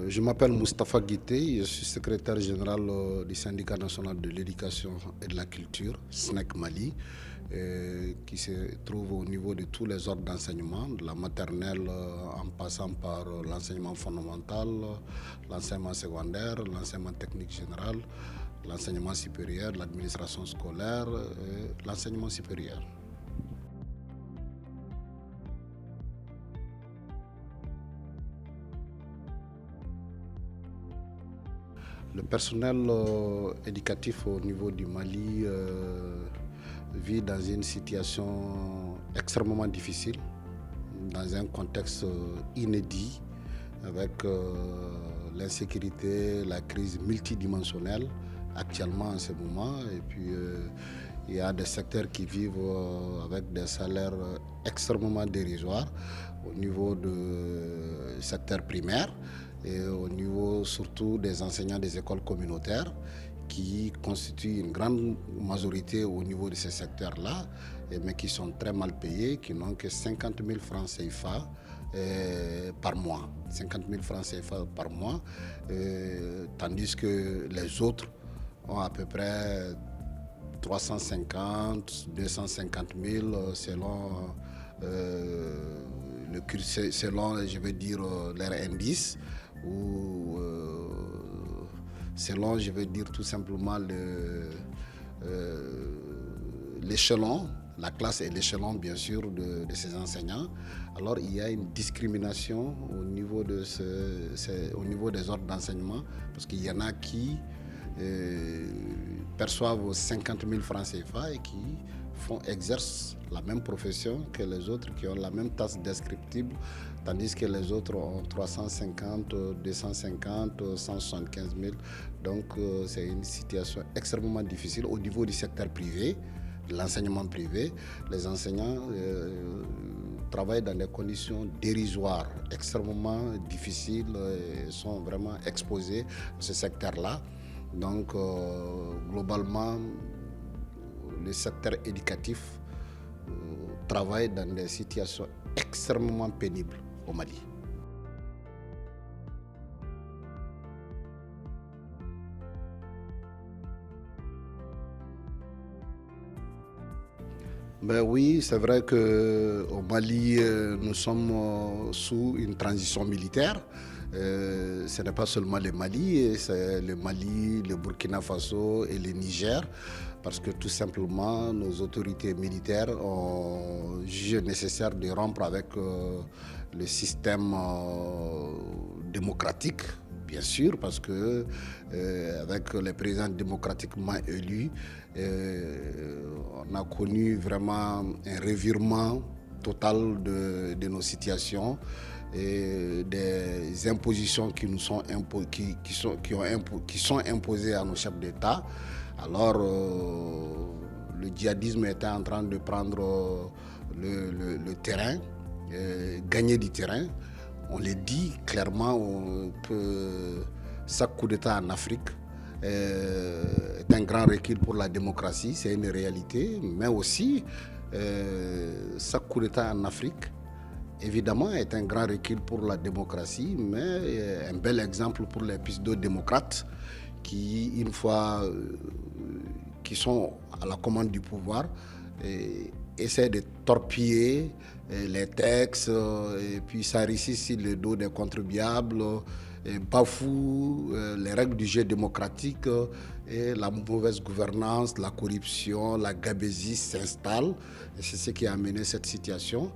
Je m'appelle Moustapha Guité, je suis secrétaire général du syndicat national de l'éducation et de la culture, SNEC Mali, qui se trouve au niveau de tous les ordres d'enseignement, de la maternelle en passant par l'enseignement fondamental, l'enseignement secondaire, l'enseignement technique général, l'enseignement supérieur, l'administration scolaire et l'enseignement supérieur. Le personnel éducatif au niveau du Mali vit dans une situation extrêmement difficile, dans un contexte inédit, avec l'insécurité, la crise multidimensionnelle actuellement en ce moment. Et puis, il y a des secteurs qui vivent avec des salaires extrêmement dérisoires au niveau du secteur primaire et au niveau surtout des enseignants des écoles communautaires qui constituent une grande majorité au niveau de ces secteurs-là, mais qui sont très mal payés, qui n'ont que 50 000 francs CFA par mois. 50 000 francs CFA par mois, tandis que les autres ont à peu près 350, 250 000 selon selon, je vais dire, leur indice ou selon, je vais dire tout simplement l'échelon, la classe et l'échelon bien sûr de ces enseignants. Alors il y a une discrimination au niveau des ordres d'enseignement parce qu'il y en a qui perçoivent 50 000 francs CFA et qui exercent la même profession que les autres, qui ont la même tasse descriptible, tandis que les autres ont 350, 250, 175 000. Donc c'est une situation extrêmement difficile au niveau du secteur privé, de l'enseignement privé. Les enseignants travaillent dans des conditions dérisoires, extrêmement difficiles et sont vraiment exposés à ce secteur-là. Donc globalement, le secteur éducatif travaille dans des situations extrêmement pénibles au Mali. Ben oui, c'est vrai qu'au Mali, nous sommes sous une transition militaire. Ce n'est pas seulement le Mali, c'est le Mali, le Burkina Faso et le Niger, parce que tout simplement, nos autorités militaires ont jugé nécessaire de rompre avec le système démocratique. Bien sûr, parce que avec les présidents démocratiquement élus, on a connu vraiment un revirement total de nos situations et des impositions qui nous sont, qui sont imposées à nos chefs d'État. Alors, le djihadisme était en train de prendre le terrain, gagner du terrain. On le dit clairement que chaque coup d'État en Afrique est un grand recul pour la démocratie, c'est une réalité, mais aussi chaque coup d'État en Afrique, évidemment, est un grand recul pour la démocratie, mais un bel exemple pour les pseudo-démocrates qui, une fois qui sont à la commande du pouvoir, essaient de torpiller les textes et puis s'enrichissent sur le dos des contribuables, bafouent les règles du jeu démocratique et la mauvaise gouvernance, la corruption, la gabésie s'installe. Et c'est ce qui a amené cette situation.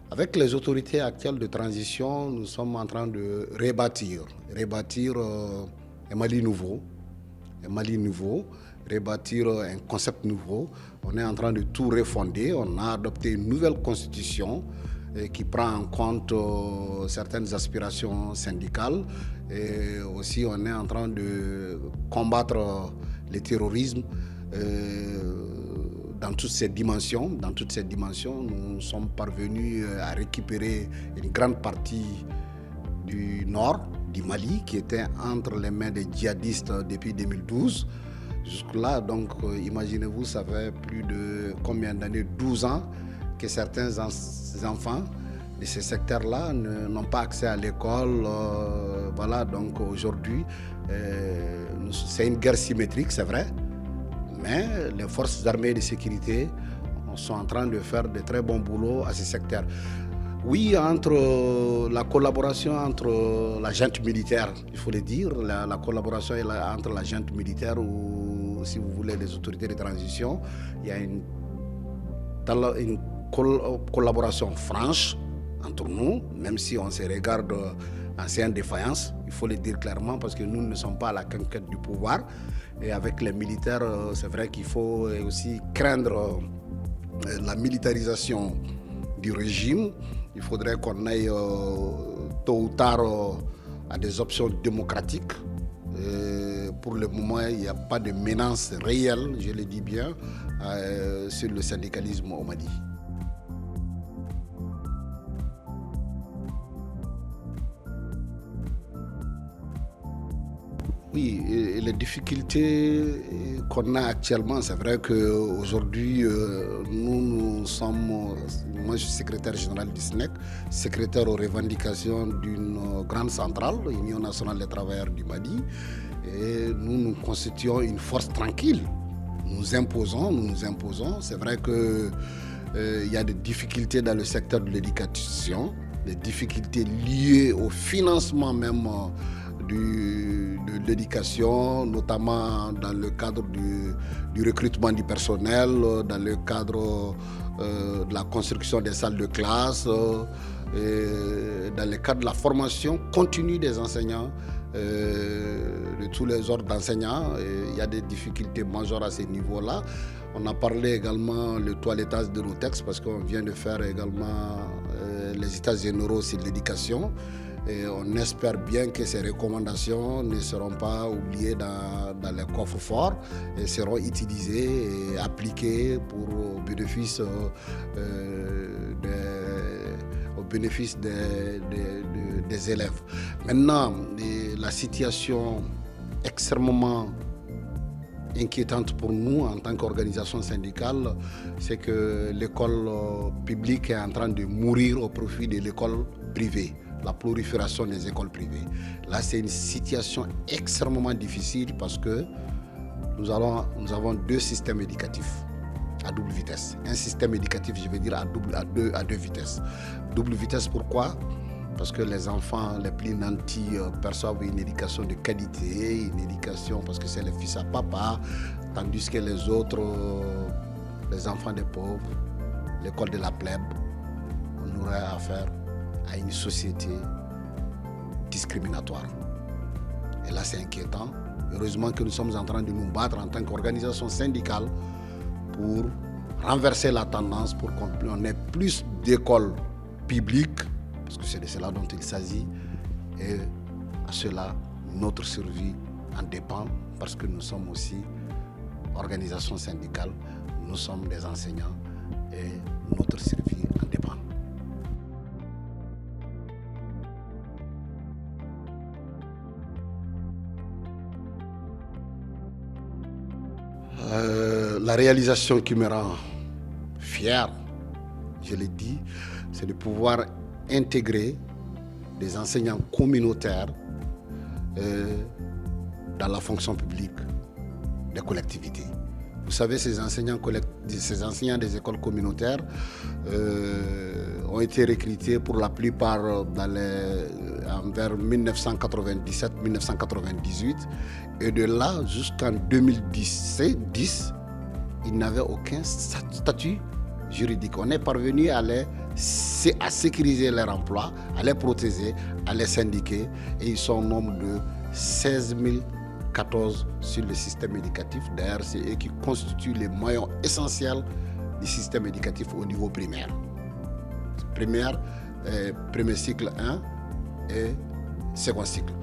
Avec les autorités actuelles de transition, nous sommes en train de rebâtir un Mali nouveau. Un Mali nouveau, rebâtir un concept nouveau. On est en train de tout refonder. On a adopté une nouvelle constitution qui prend en compte certaines aspirations syndicales. Et aussi, on est en train de combattre le terrorisme dans toutes ces dimensions. Dans toutes ces dimensions, nous sommes parvenus à récupérer une grande partie du nord du Mali qui était entre les mains des djihadistes depuis 2012. Jusque-là, donc, imaginez-vous, ça fait plus de combien d'années, 12 ans, que certains enfants de ces secteurs-là n'ont pas accès à l'école. Voilà, donc aujourd'hui, c'est une guerre symétrique, c'est vrai, mais les forces armées et de sécurité sont en train de faire de très bons boulots à ces secteurs. Oui, entre la collaboration entre la junte militaire, il faut le dire, la collaboration entre la junte militaire ou, si vous voulez, les autorités de transition, il y a une collaboration franche entre nous, même si on se regarde en défaillance, il faut le dire clairement, parce que nous ne sommes pas à la conquête du pouvoir. Et avec les militaires, c'est vrai qu'il faut aussi craindre la militarisation du régime. Il faudrait qu'on aille tôt ou tard à des options démocratiques. Pour le moment, il n'y a pas de menace réelle, je le dis bien, sur le syndicalisme au Mali. Oui, et les difficultés qu'on a actuellement, c'est vrai qu'aujourd'hui, nous sommes, moi je suis secrétaire général du SNEC, secrétaire aux revendications d'une grande centrale, Union nationale des travailleurs du Mali, et nous constituons une force tranquille. Nous nous imposons. C'est vrai qu'il y a des difficultés dans le secteur de l'éducation, des difficultés liées au financement même de l'éducation, notamment dans le cadre du recrutement du personnel, dans le cadre de la construction des salles de classe, et dans le cadre de la formation continue des enseignants, de tous les ordres d'enseignants. Il y a des difficultés majeures à ce niveau-là. On a parlé également le toilettage de nos textes parce qu'on vient de faire également les états généraux sur l'éducation. Et on espère bien que ces recommandations ne seront pas oubliées dans les coffres forts et seront utilisées et appliquées au bénéfice, des élèves. Maintenant, la situation extrêmement inquiétante pour nous en tant qu'organisation syndicale, c'est que l'école publique est en train de mourir au profit de l'école privée. La prolifération des écoles privées. Là, c'est une situation extrêmement difficile parce que nous avons deux systèmes éducatifs à double vitesse. Un système éducatif, je veux dire, à deux vitesses. Double vitesse, pourquoi ? Parce que les enfants les plus nantis perçoivent une éducation de qualité, une éducation parce que c'est le fils à papa, tandis que les autres, les enfants des pauvres, l'école de la plèbe, on aurait affaire à une société discriminatoire. Et là, c'est inquiétant. Heureusement que nous sommes en train de nous battre en tant qu'organisation syndicale pour renverser la tendance, pour qu'on ait plus d'écoles publiques, parce que c'est de cela dont il s'agit, et à cela, notre survie en dépend, parce que nous sommes aussi organisation syndicale, nous sommes des enseignants, et notre survie en dépend. La réalisation qui me rend fier, je l'ai dit, c'est de pouvoir intégrer des enseignants communautaires dans la fonction publique des collectivités. Vous savez, ces enseignants des écoles communautaires ont été recrutés pour la plupart vers 1997-1998. Et de là jusqu'en 2010, ils n'avaient aucun statut juridique. On est parvenu à sécuriser leur emploi, à les protéger, à les syndiquer. Et ils sont au nombre de 16 014 sur le système éducatif. D'ailleurs, c'est eux qui constituent les maillons essentiels du système éducatif au niveau primaire. Premier cycle 1 et second cycle.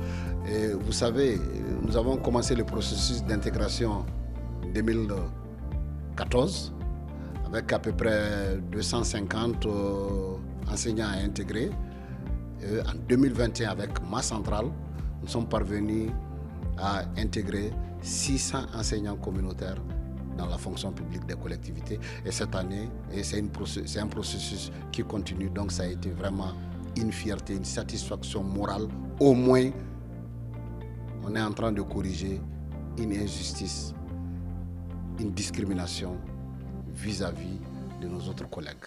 Et vous savez, nous avons commencé le processus d'intégration en 2014 avec à peu près 250 enseignants à intégrer. Et en 2021, avec ma centrale, nous sommes parvenus à intégrer 600 enseignants communautaires dans la fonction publique des collectivités. Et cette année, c'est un processus qui continue. Donc ça a été vraiment une fierté, une satisfaction morale. Au moins, on est en train de corriger une injustice, une discrimination vis-à-vis de nos autres collègues.